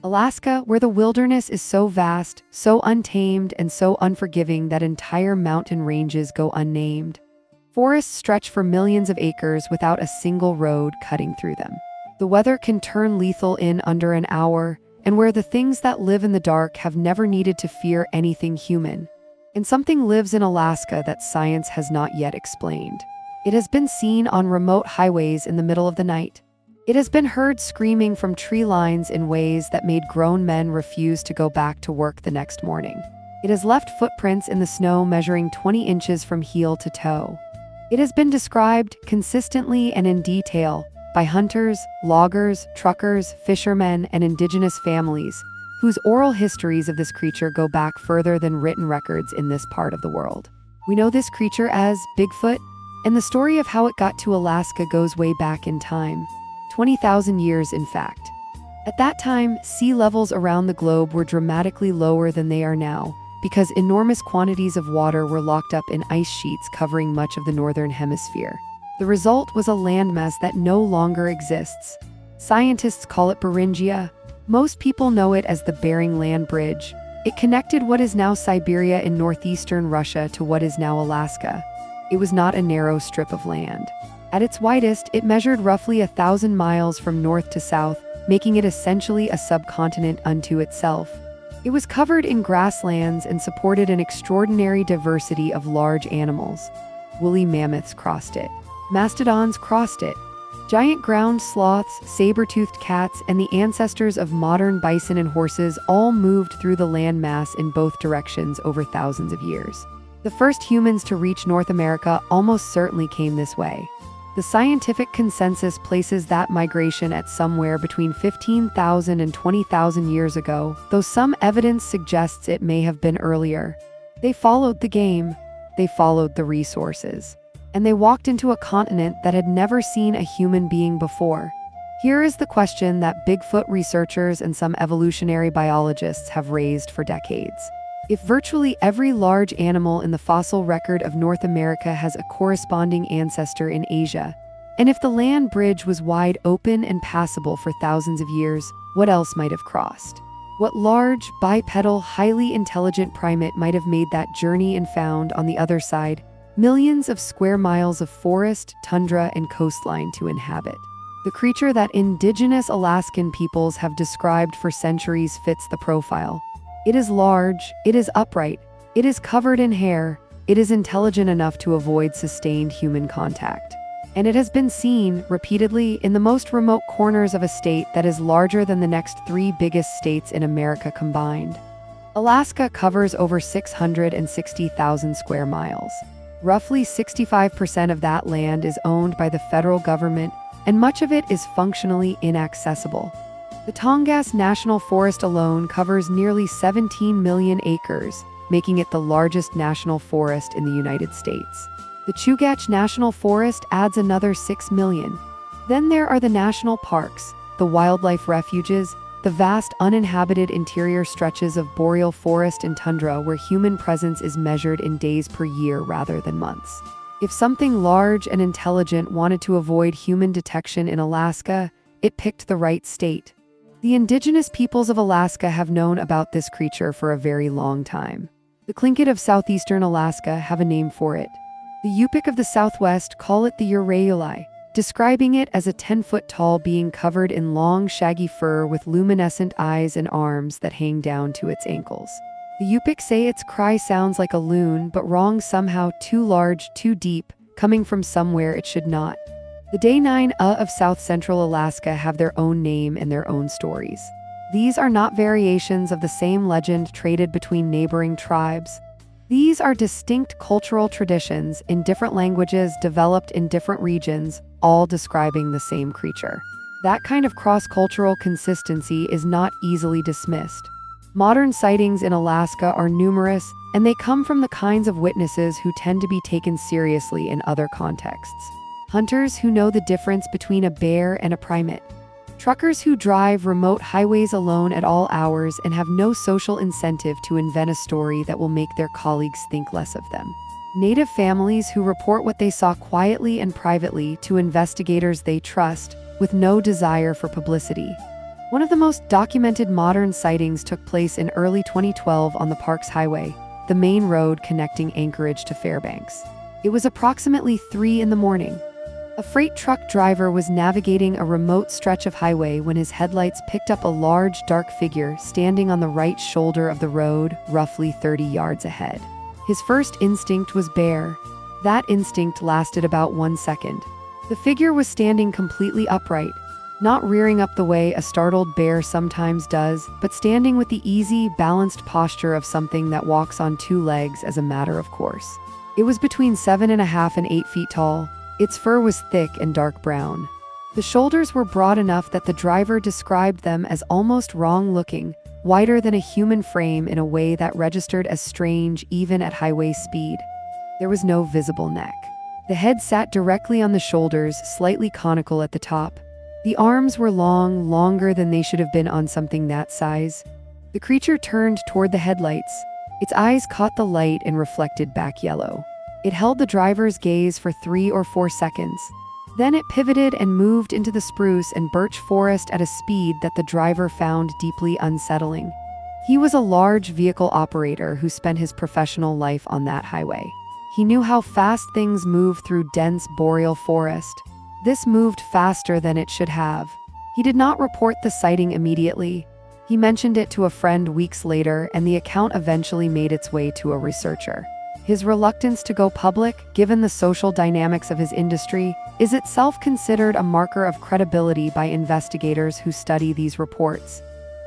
Alaska, where the wilderness is so vast, so untamed, and so unforgiving that entire mountain ranges go unnamed. Forests stretch for millions of acres without a single road cutting through them. The weather can turn lethal in under an hour, and where the things that live in the dark have never needed to fear anything human. And something lives in Alaska that science has not yet explained. It has been seen on remote highways in the middle of the night. It has been heard screaming from tree lines in ways that made grown men refuse to go back to work the next morning. It has left footprints in the snow measuring 20 inches from heel to toe. It has been described consistently and in detail by hunters, loggers, truckers, fishermen, and indigenous families, whose oral histories of this creature go back further than written records in this part of the world. We know this creature as Bigfoot, and the story of how it got to Alaska goes way back in time. 20,000 years, in fact. At that time, sea levels around the globe were dramatically lower than they are now, because enormous quantities of water were locked up in ice sheets covering much of the northern hemisphere. The result was a landmass that no longer exists. Scientists call it Beringia. Most people know it as the Bering Land Bridge. It connected what is now Siberia in northeastern Russia to what is now Alaska. It was not a narrow strip of land. At its widest, it measured roughly 1,000 miles from north to south, making it essentially a subcontinent unto itself. It was covered in grasslands and supported an extraordinary diversity of large animals. Woolly mammoths crossed it. Mastodons crossed it. Giant ground sloths, saber-toothed cats, and the ancestors of modern bison and horses all moved through the landmass in both directions over thousands of years. The first humans to reach North America almost certainly came this way. The scientific consensus places that migration at somewhere between 15,000 and 20,000 years ago, though some evidence suggests it may have been earlier. They followed the game, they followed the resources, and they walked into a continent that had never seen a human being before. Here is the question that Bigfoot researchers and some evolutionary biologists have raised for decades. If virtually every large animal in the fossil record of North America has a corresponding ancestor in Asia, and if the land bridge was wide open and passable for thousands of years, what else might have crossed? What large, bipedal, highly intelligent primate might have made that journey and found, on the other side, millions of square miles of forest, tundra, and coastline to inhabit? The creature that indigenous Alaskan peoples have described for centuries fits the profile. It is large, it is upright, it is covered in hair, it is intelligent enough to avoid sustained human contact. And it has been seen, repeatedly, in the most remote corners of a state that is larger than the next 3 biggest states in America combined. Alaska covers over 660,000 square miles. Roughly 65% of that land is owned by the federal government, and much of it is functionally inaccessible. The Tongass National Forest alone covers nearly 17 million acres, making it the largest national forest in the United States. The Chugach National Forest adds another 6 million. Then there are the national parks, the wildlife refuges, the vast uninhabited interior stretches of boreal forest and tundra where human presence is measured in days per year rather than months. If something large and intelligent wanted to avoid human detection in Alaska, it picked the right state. The indigenous peoples of Alaska have known about this creature for a very long time. The Tlingit of southeastern Alaska have a name for it. The Yup'ik of the southwest call it the Urauli, describing it as a 10-foot-tall being covered in long, shaggy fur with luminescent eyes and arms that hang down to its ankles. The Yup'ik say its cry sounds like a loon, but wrong somehow, too large, too deep, coming from somewhere it should not. The Dene of south-central Alaska have their own name and their own stories. These are not variations of the same legend traded between neighboring tribes. These are distinct cultural traditions in different languages developed in different regions, all describing the same creature. That kind of cross-cultural consistency is not easily dismissed. Modern sightings in Alaska are numerous, and they come from the kinds of witnesses who tend to be taken seriously in other contexts. Hunters who know the difference between a bear and a primate. Truckers who drive remote highways alone at all hours and have no social incentive to invent a story that will make their colleagues think less of them. Native families who report what they saw quietly and privately to investigators they trust, with no desire for publicity. One of the most documented modern sightings took place in early 2012 on the park's highway, the main road connecting Anchorage to Fairbanks. It was approximately 3 in the morning. A freight truck driver was navigating a remote stretch of highway when his headlights picked up a large, dark figure standing on the right shoulder of the road, roughly 30 yards ahead. His first instinct was bear. That instinct lasted about 1 second. The figure was standing completely upright, not rearing up the way a startled bear sometimes does, but standing with the easy, balanced posture of something that walks on 2 legs as a matter of course. It was between 7.5 and 8 feet tall. Its fur was thick and dark brown. The shoulders were broad enough that the driver described them as almost wrong-looking, wider than a human frame in a way that registered as strange even at highway speed. There was no visible neck. The head sat directly on the shoulders, slightly conical at the top. The arms were long, longer than they should have been on something that size. The creature turned toward the headlights. Its eyes caught the light and reflected back yellow. It held the driver's gaze for 3 or 4 seconds. Then it pivoted and moved into the spruce and birch forest at a speed that the driver found deeply unsettling. He was a large vehicle operator who spent his professional life on that highway. He knew how fast things move through dense boreal forest. This moved faster than it should have. He did not report the sighting immediately. He mentioned it to a friend weeks later, and the account eventually made its way to a researcher. His reluctance to go public, given the social dynamics of his industry, is itself considered a marker of credibility by investigators who study these reports.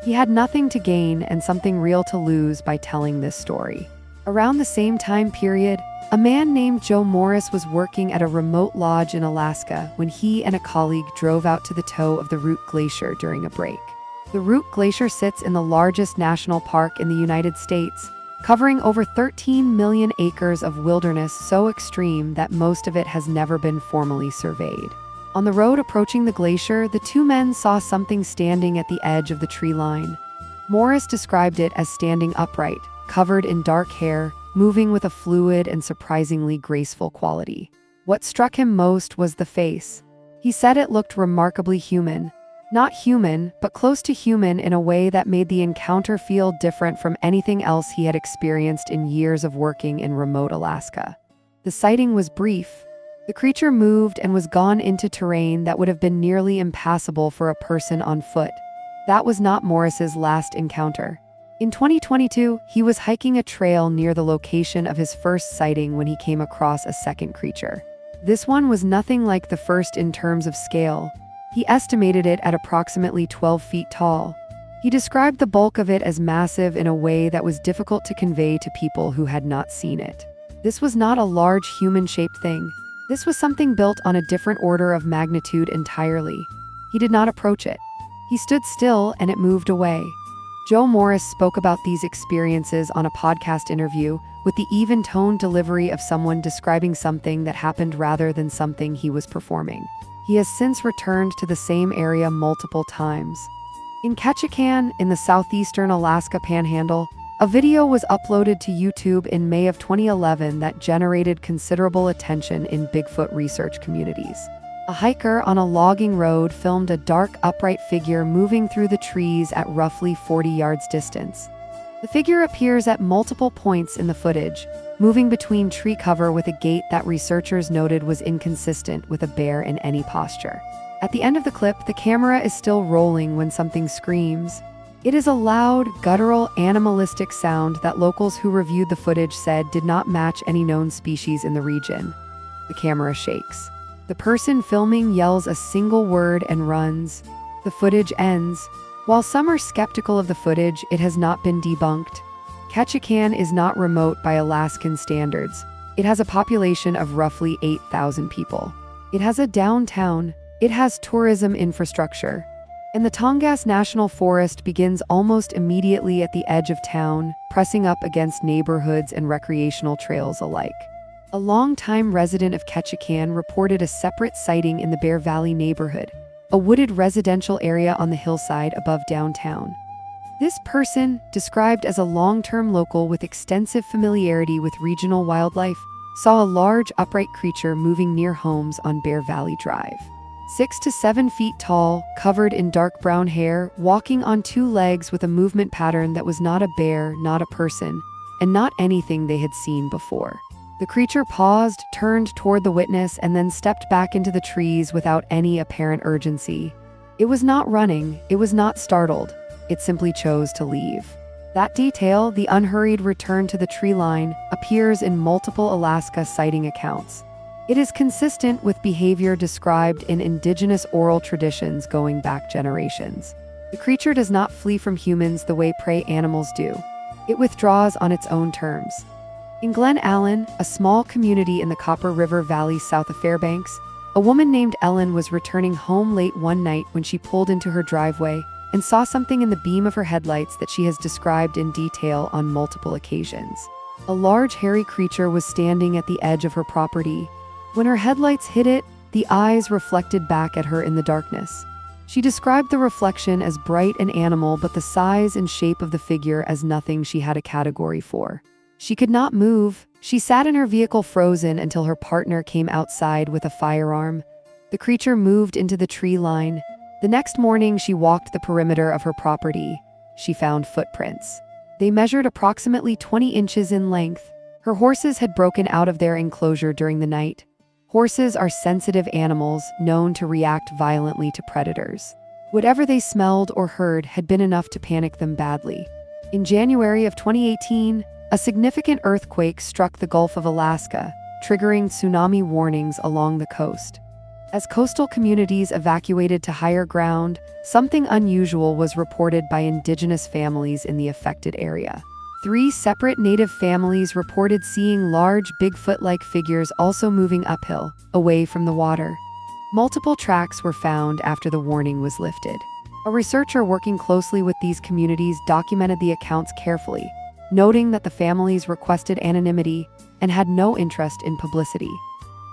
He had nothing to gain and something real to lose by telling this story. Around the same time period, a man named Joe Morris was working at a remote lodge in Alaska when he and a colleague drove out to the toe of the Root Glacier during a break. The Root Glacier sits in the largest national park in the United States, covering over 13 million acres of wilderness so extreme that most of it has never been formally surveyed. On the road approaching the glacier, the 2 men saw something standing at the edge of the tree line. Morris described it as standing upright, covered in dark hair, moving with a fluid and surprisingly graceful quality. What struck him most was the face. He said it looked remarkably human. Not human, but close to human in a way that made the encounter feel different from anything else he had experienced in years of working in remote Alaska. The sighting was brief. The creature moved and was gone into terrain that would have been nearly impassable for a person on foot. That was not Morris's last encounter. In 2022, he was hiking a trail near the location of his first sighting when he came across a second creature. This one was nothing like the first in terms of scale. He estimated it at approximately 12 feet tall. He described the bulk of it as massive in a way that was difficult to convey to people who had not seen it. This was not a large human-shaped thing. This was something built on a different order of magnitude entirely. He did not approach it. He stood still and it moved away. Joe Morris spoke about these experiences on a podcast interview with the even-toned delivery of someone describing something that happened rather than something he was performing. He has since returned to the same area multiple times. In Ketchikan, in the southeastern Alaska Panhandle, a video was uploaded to YouTube in May of 2011 that generated considerable attention in Bigfoot research communities. A hiker on a logging road filmed a dark, upright figure moving through the trees at roughly 40 yards distance. The figure appears at multiple points in the footage, moving between tree cover with a gait that researchers noted was inconsistent with a bear in any posture. At the end of the clip, the camera is still rolling when something screams. It is a loud, guttural, animalistic sound that locals who reviewed the footage said did not match any known species in the region. The camera shakes. The person filming yells a single word and runs. The footage ends. While some are skeptical of the footage, it has not been debunked. Ketchikan is not remote by Alaskan standards. It has a population of roughly 8,000 people. It has a downtown. It has tourism infrastructure. And the Tongass National Forest begins almost immediately at the edge of town, pressing up against neighborhoods and recreational trails alike. A longtime resident of Ketchikan reported a separate sighting in the Bear Valley neighborhood, a wooded residential area on the hillside above downtown. This person, described as a long-term local with extensive familiarity with regional wildlife, saw a large, upright creature moving near homes on Bear Valley Drive. 6 to 7 feet tall, covered in dark brown hair, walking on two legs with a movement pattern that was not a bear, not a person, and not anything they had seen before. The creature paused, turned toward the witness, and then stepped back into the trees without any apparent urgency. It was not running, it was not startled, it simply chose to leave. That detail, the unhurried return to the tree line, appears in multiple Alaska sighting accounts. It is consistent with behavior described in indigenous oral traditions going back generations. The creature does not flee from humans the way prey animals do. It withdraws on its own terms. In Glen Allen, a small community in the Copper River Valley south of Fairbanks, a woman named Ellen was returning home late one night when she pulled into her driveway and saw something in the beam of her headlights that she has described in detail on multiple occasions. A large hairy creature was standing at the edge of her property. When her headlights hit it, the eyes reflected back at her in the darkness. She described the reflection as bright and animal, but the size and shape of the figure as nothing she had a category for. She could not move. She sat in her vehicle frozen until her partner came outside with a firearm. The creature moved into the tree line. The next morning, she walked the perimeter of her property. She found footprints. They measured approximately 20 inches in length. Her horses had broken out of their enclosure during the night. Horses are sensitive animals known to react violently to predators. Whatever they smelled or heard had been enough to panic them badly. In January of 2018, a significant earthquake struck the Gulf of Alaska, triggering tsunami warnings along the coast. As coastal communities evacuated to higher ground, something unusual was reported by indigenous families in the affected area. 3 separate native families reported seeing large Bigfoot-like figures also moving uphill, away from the water. Multiple tracks were found after the warning was lifted. A researcher working closely with these communities documented the accounts carefully, noting that the families requested anonymity and had no interest in publicity.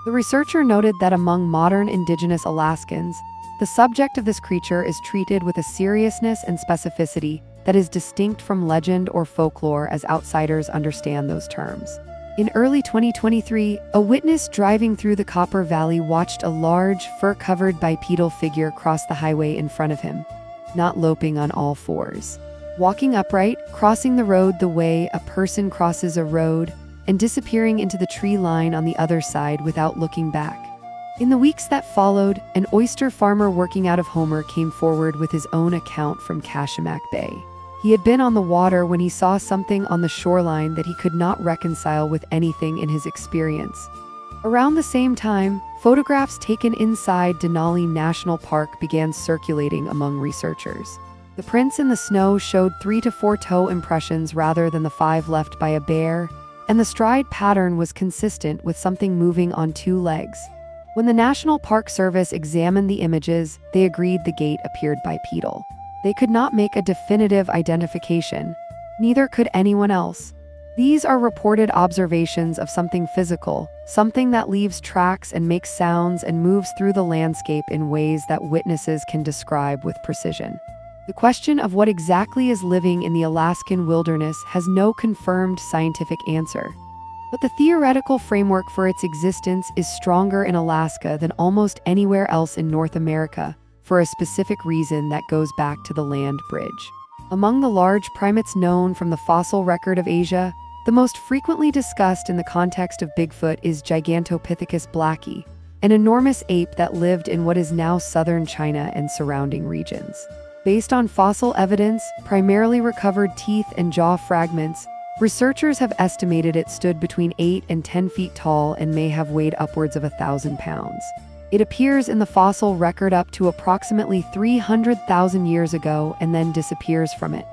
The researcher noted that among modern indigenous Alaskans, the subject of this creature is treated with a seriousness and specificity that is distinct from legend or folklore as outsiders understand those terms. In early 2023, a witness driving through the Copper Valley watched a large, fur-covered bipedal figure cross the highway in front of him, not loping on all fours. Walking upright, crossing the road the way a person crosses a road, and disappearing into the tree line on the other side without looking back. In the weeks that followed, an oyster farmer working out of Homer came forward with his own account from Kashamak Bay. He had been on the water when he saw something on the shoreline that he could not reconcile with anything in his experience. Around the same time, photographs taken inside Denali National Park began circulating among researchers. The prints in the snow showed 3 to 4 toe impressions rather than the 5 left by a bear, and the stride pattern was consistent with something moving on 2 legs. When the National Park Service examined the images, they agreed the gait appeared bipedal. They could not make a definitive identification. Neither could anyone else. These are reported observations of something physical, something that leaves tracks and makes sounds and moves through the landscape in ways that witnesses can describe with precision. The question of what exactly is living in the Alaskan wilderness has no confirmed scientific answer. But the theoretical framework for its existence is stronger in Alaska than almost anywhere else in North America, for a specific reason that goes back to the land bridge. Among the large primates known from the fossil record of Asia, the most frequently discussed in the context of Bigfoot is Gigantopithecus blacki, an enormous ape that lived in what is now southern China and surrounding regions. Based on fossil evidence, primarily recovered teeth and jaw fragments, researchers have estimated it stood between 8 and 10 feet tall and may have weighed upwards of 1,000 pounds. It appears in the fossil record up to approximately 300,000 years ago and then disappears from it.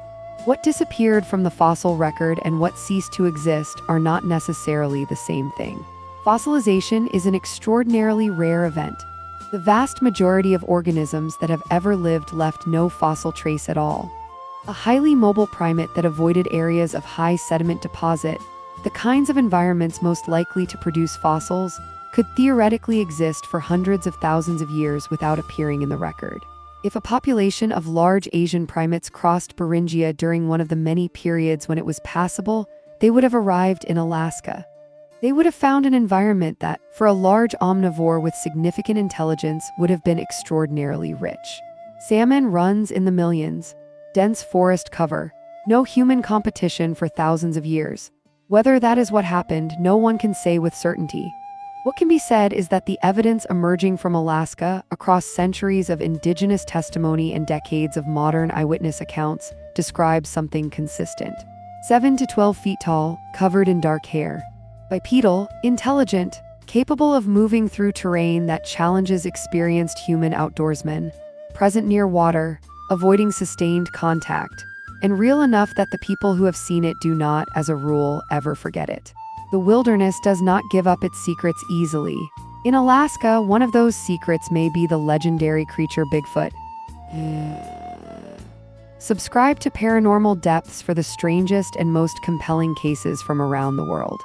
What disappeared from the fossil record and what ceased to exist are not necessarily the same thing. Fossilization is an extraordinarily rare event. The vast majority of organisms that have ever lived left no fossil trace at all. A highly mobile primate that avoided areas of high sediment deposit, the kinds of environments most likely to produce fossils, could theoretically exist for hundreds of thousands of years without appearing in the record. If a population of large Asian primates crossed Beringia during one of the many periods when it was passable, they would have arrived in Alaska. They would have found an environment that, for a large omnivore with significant intelligence, would have been extraordinarily rich. Salmon runs in the millions, dense forest cover, no human competition for thousands of years. Whether that is what happened, no one can say with certainty. What can be said is that the evidence emerging from Alaska, across centuries of indigenous testimony and decades of modern eyewitness accounts, describes something consistent. 7 to 12 feet tall, covered in dark hair. Bipedal, intelligent, capable of moving through terrain that challenges experienced human outdoorsmen. Present near water, avoiding sustained contact. And real enough that the people who have seen it do not, as a rule, ever forget it. The wilderness does not give up its secrets easily. In Alaska, one of those secrets may be the legendary creature Bigfoot. Subscribe to Paranormal Depths for the strangest and most compelling cases from around the world.